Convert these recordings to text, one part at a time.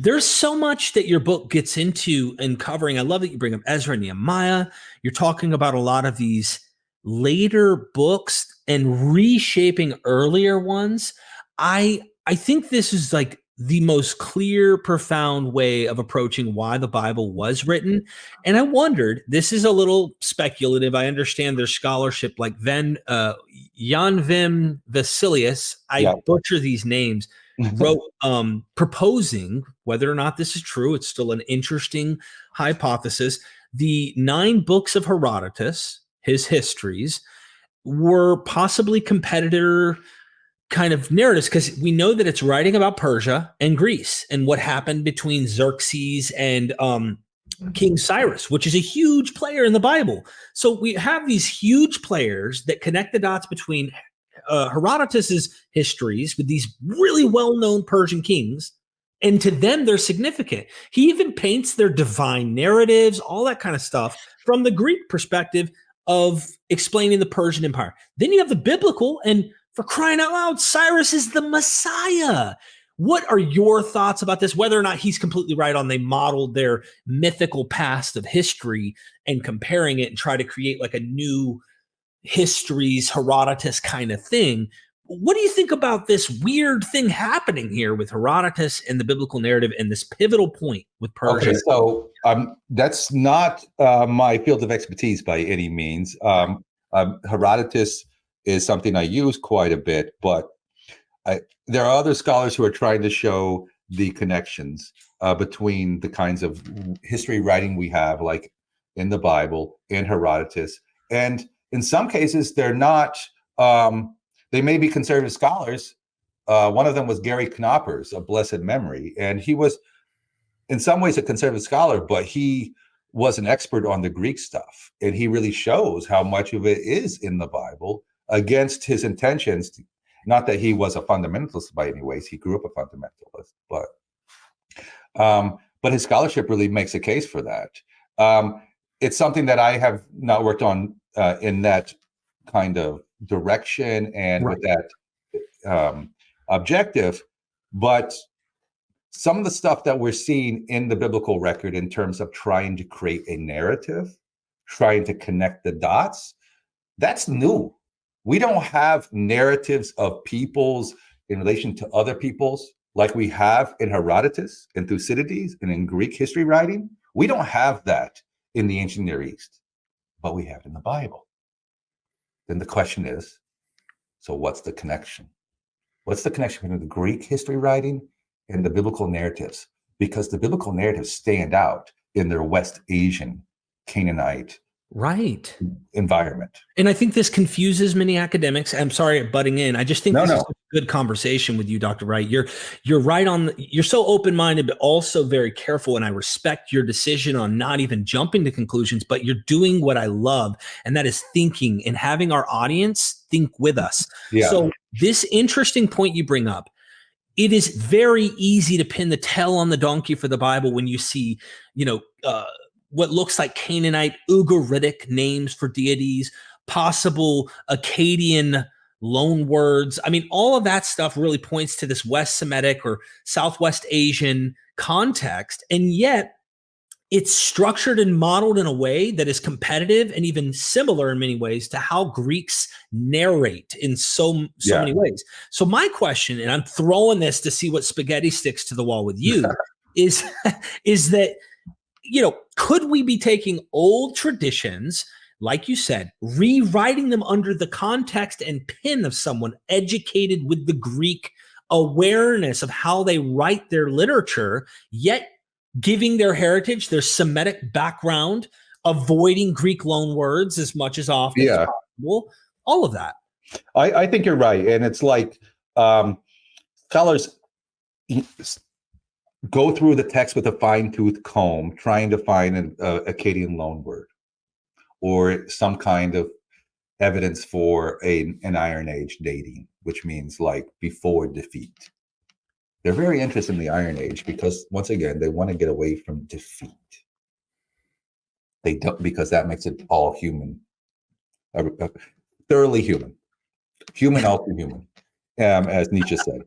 There's so much that your book gets into and covering. I love that you bring up Ezra and Nehemiah. You're talking about a lot of these later books and reshaping earlier ones. I think this is like the most clear, profound way of approaching why the Bible was written. And I wondered, this is a little speculative. I understand there's scholarship like Yanvim Vasilius. I butcher these names. Wrote proposing, whether or not this is true, it's still an interesting hypothesis. The 9 books of Herodotus, his histories, were possibly competitor kind of narratives, because we know that it's writing about Persia and Greece and what happened between Xerxes and King Cyrus, which is a huge player in the Bible. So we have these huge players that connect the dots between Herodotus's histories with these really well-known Persian kings, and to them they're significant. He even paints their divine narratives, all that kind of stuff, from the Greek perspective of explaining the Persian Empire. Then you have the biblical, and for crying out loud, Cyrus is the Messiah. What are your thoughts about this? Whether or not he's completely right on they modeled their mythical past of history and comparing it and try to create like a new histories, Herodotus kind of thing. What do you think about this weird thing happening here with Herodotus and the biblical narrative and this pivotal point with Persia? Okay, so that's not my field of expertise by any means. Herodotus is something I use quite a bit, but there are other scholars who are trying to show the connections between the kinds of history writing we have, like in the Bible, in Herodotus. And in some cases, they're not, they may be conservative scholars. One of them was Gary Knoppers of blessed memory. And he was in some ways a conservative scholar, but he was an expert on the Greek stuff. And he really shows how much of it is in the Bible against his intentions. Not that he was a fundamentalist by any ways. He grew up a fundamentalist, but his scholarship really makes a case for that. It's something that I have not worked on in that kind of direction and with that objective, but some of the stuff that we're seeing in the biblical record in terms of trying to create a narrative, trying to connect the dots, that's new. We don't have narratives of peoples in relation to other peoples like we have in Herodotus and Thucydides and in Greek history writing. We don't have that in the ancient Near East, but we have it in the Bible. Then the question is, so what's the connection? What's the connection between the Greek history writing and the biblical narratives? Because the biblical narratives stand out in their West Asian, Canaanite environment. And I think this confuses many academics. I'm sorry butting in. I just think this is a good conversation with you, Dr. Wright. You're right on. You're so open-minded, but also very careful. And I respect your decision on not even jumping to conclusions, but you're doing what I love, and that is thinking and having our audience think with us. Yeah. So this interesting point you bring up, it is very easy to pin the tail on the donkey for the Bible when you see, what looks like Canaanite, Ugaritic names for deities, possible Akkadian loan words. I mean, all of that stuff really points to this West Semitic or Southwest Asian context. And yet it's structured and modeled in a way that is competitive and even similar in many ways to how Greeks narrate in so many ways. So my question, and I'm throwing this to see what spaghetti sticks to the wall with you, is that, could we be taking old traditions, like you said, rewriting them under the context and pin of someone educated with the Greek awareness of how they write their literature, yet giving their heritage, their Semitic background, avoiding Greek loan words as much as often as possible, all of that? I think you're right. And it's like scholars go through the text with a fine-tooth comb, trying to find an Akkadian loan word or some kind of evidence for an Iron Age dating, which means like before defeat. They're very interested in the Iron Age because, once again, they want to get away from defeat. They don't, because that makes it all human, thoroughly human, ultra human, as Nietzsche said.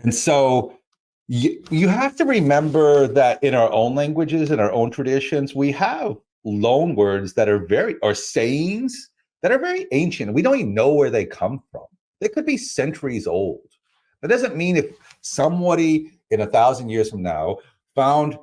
And so You have to remember that in our own languages, in our own traditions, we have loan words that are or sayings that are very ancient. We don't even know where they come from. They could be centuries old. That doesn't mean if somebody in 1,000 years from now found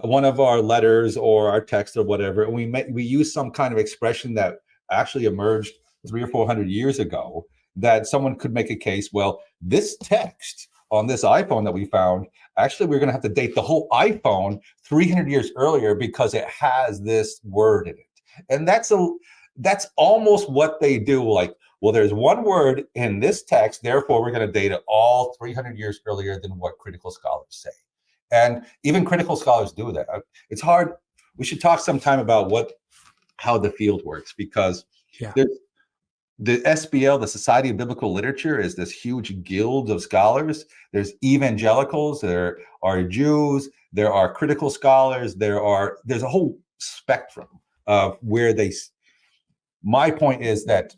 one of our letters or our text or whatever, and we use some kind of expression that actually emerged 300 or 400 years ago, that someone could make a case, well, this text on this iPhone that we found, actually, we're going to have to date the whole iPhone 300 years earlier because it has this word in it. And that's almost what they do. Like, well, there's one word in this text, therefore we're going to date it all 300 years earlier than what critical scholars say. And even critical scholars do that. It's hard. We should talk sometime about how the field works, because the SBL, the Society of Biblical Literature, is this huge guild of scholars. There's evangelicals, there are Jews, there are critical scholars, there's a whole spectrum of where my point is that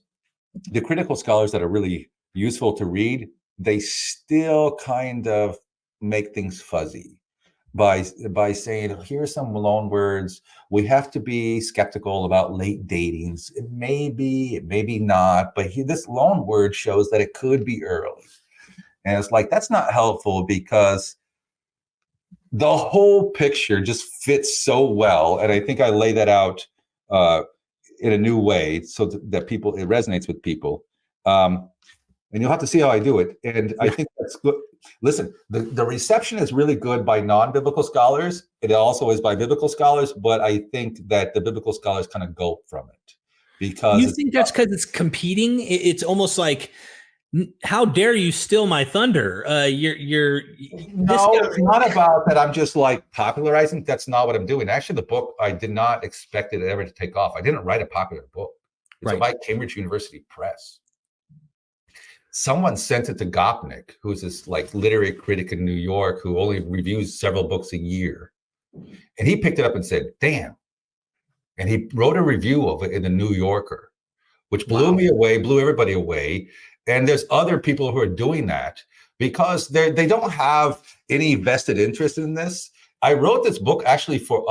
the critical scholars that are really useful to read, they still kind of make things fuzzy by saying, here's some loan words. We have to be skeptical about late datings. It may be not, but this loan word shows that it could be early. And it's like, that's not helpful, because the whole picture just fits so well. And I think I lay that out in a new way so that it resonates with people. And you'll have to see how I do it. And I think that's good. Listen, the reception is really good by non-biblical scholars. It also is by biblical scholars, but I think that the biblical scholars kind of gulp from it. Because you think that's because it's competing? It's almost like, how dare you steal my thunder? No, it's not about that. I'm just like popularizing. That's not what I'm doing. Actually, the book, I did not expect it ever to take off. I didn't write a popular book. It's by Cambridge University Press. Someone sent it to Gopnik, who's this like literary critic in New York who only reviews several books a year. And he picked it up and said, damn. And he wrote a review of it in the New Yorker, which blew me away, blew everybody away. And there's other people who are doing that because they don't have any vested interest in this. I wrote this book actually for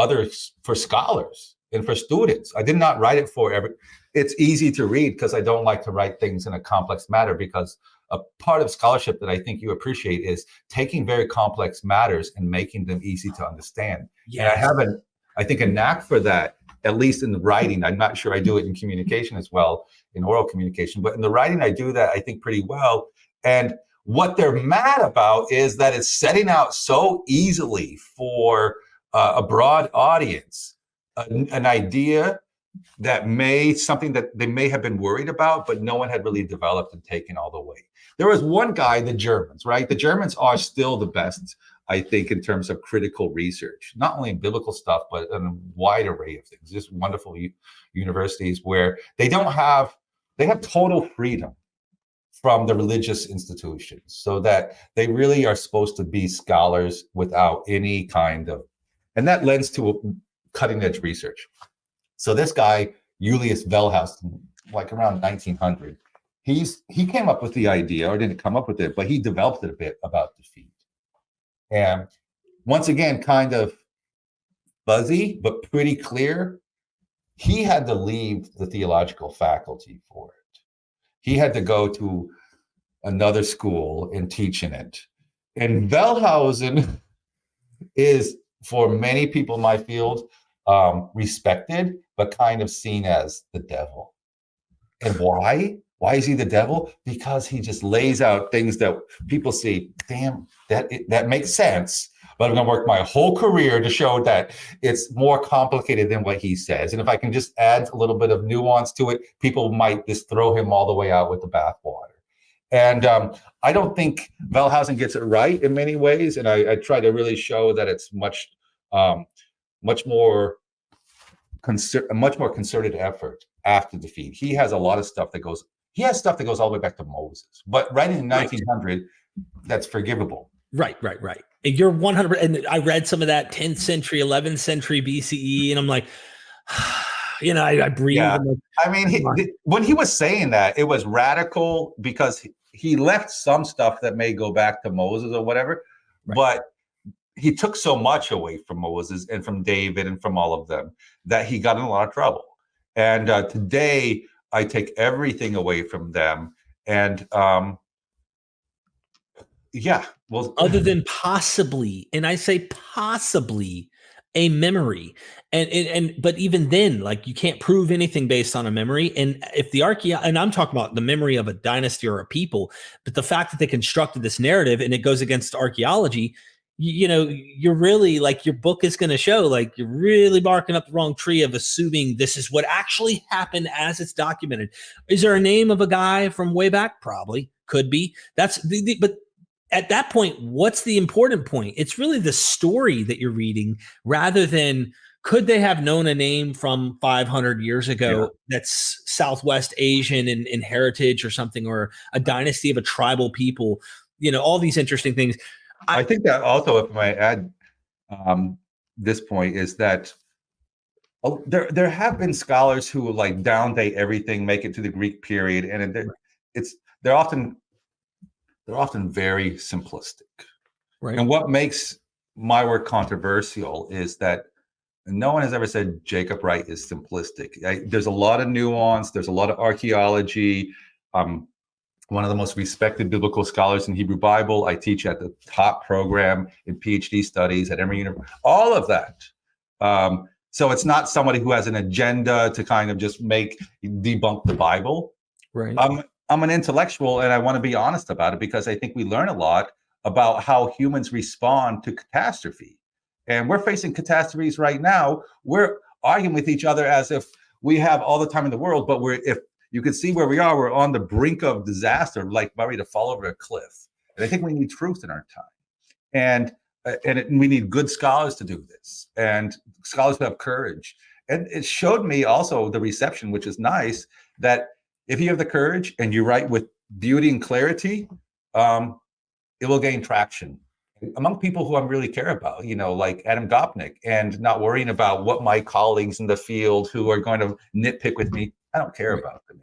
scholars and for students. I did not write it for it's easy to read because I don't like to write things in a complex matter, because a part of scholarship that I think you appreciate is taking very complex matters and making them easy to understand. Yes. And I think a knack for that, at least in the writing. I'm not sure I do it in communication as well, in oral communication, but in the writing, I do that, I think, pretty well. And what they're mad about is that it's setting out so easily for a broad audience, an idea that something that they may have been worried about, but no one had really developed and taken all the way. There was one guy, the Germans, right? The Germans are still the best, I think, in terms of critical research, not only in biblical stuff, but in a wide array of things. Just wonderful universities where they have total freedom from the religious institutions, so that they really are supposed to be scholars without any kind of, and that lends to cutting edge research. So this guy, Julius Wellhausen, like around 1900, he came up with the idea, or didn't come up with it, but he developed it a bit about defeat. And once again, kind of fuzzy, but pretty clear. He had to leave the theological faculty for it. He had to go to another school and teach in it. And Wellhausen is, for many people in my field, respected, but kind of seen as the devil. And why? Why is he the devil? Because he just lays out things that people see, damn, that makes sense, but I'm going to work my whole career to show that it's more complicated than what he says. And if I can just add a little bit of nuance to it, people might just throw him all the way out with the bathwater. And I don't think Wellhausen gets it right in many ways. And I try to really show that it's a much more concerted effort after defeat. He has a lot of stuff that goes all the way back to Moses, but writing in 1900, that's forgivable. Right. You're 100. And I read some of that 10th century, 11th century BCE, and I'm like, I breathe. Yeah. Like, I mean, when he was saying that, it was radical because he left some stuff that may go back to Moses or whatever, right. But he took so much away from Moses and from David and from all of them that he got in a lot of trouble. And today, I take everything away from them. And yeah, well, other than possibly, and I say possibly, a memory. And but even then, like, you can't prove anything based on a memory. And if the and I'm talking about the memory of a dynasty or a people, but the fact that they constructed this narrative and it goes against archaeology, you know, you're really, like, your book is going to show, like, you're really barking up the wrong tree of assuming this is what actually happened as it's documented. Is there a name of a guy from way back? Probably. Could be. That's but at that point, what's the important point? It's really the story that you're reading, rather than could they have known a name from 500 years ago that's Southwest Asian in heritage or something, or a dynasty of a tribal people, you know, all these interesting things. I think that also, if I might add, this point is that there have been scholars who will, like, downdate everything, make it to the Greek period, and they're often very simplistic. Right. And what makes my work controversial is that no one has ever said Jacob Wright is simplistic. There's a lot of nuance. There's a lot of archaeology. One of the most respected biblical scholars in Hebrew Bible. I teach at the top program in PhD studies at Emory University. All of that. So it's not somebody who has an agenda to kind of just debunk the Bible. Right. I'm an intellectual, and I want to be honest about it, because I think we learn a lot about how humans respond to catastrophe. And we're facing catastrophes right now. We're arguing with each other as if we have all the time in the world, but if you can see where we are, we're on the brink of disaster, like ready to fall over a cliff. And I think we need truth in our time. And we need good scholars to do this, and scholars who have courage. And it showed me also the reception, which is nice, that if you have the courage and you write with beauty and clarity, it will gain traction among people who I really care about, you know, like Adam Gopnik, and not worrying about what my colleagues in the field who are going to nitpick with me. I don't care about them.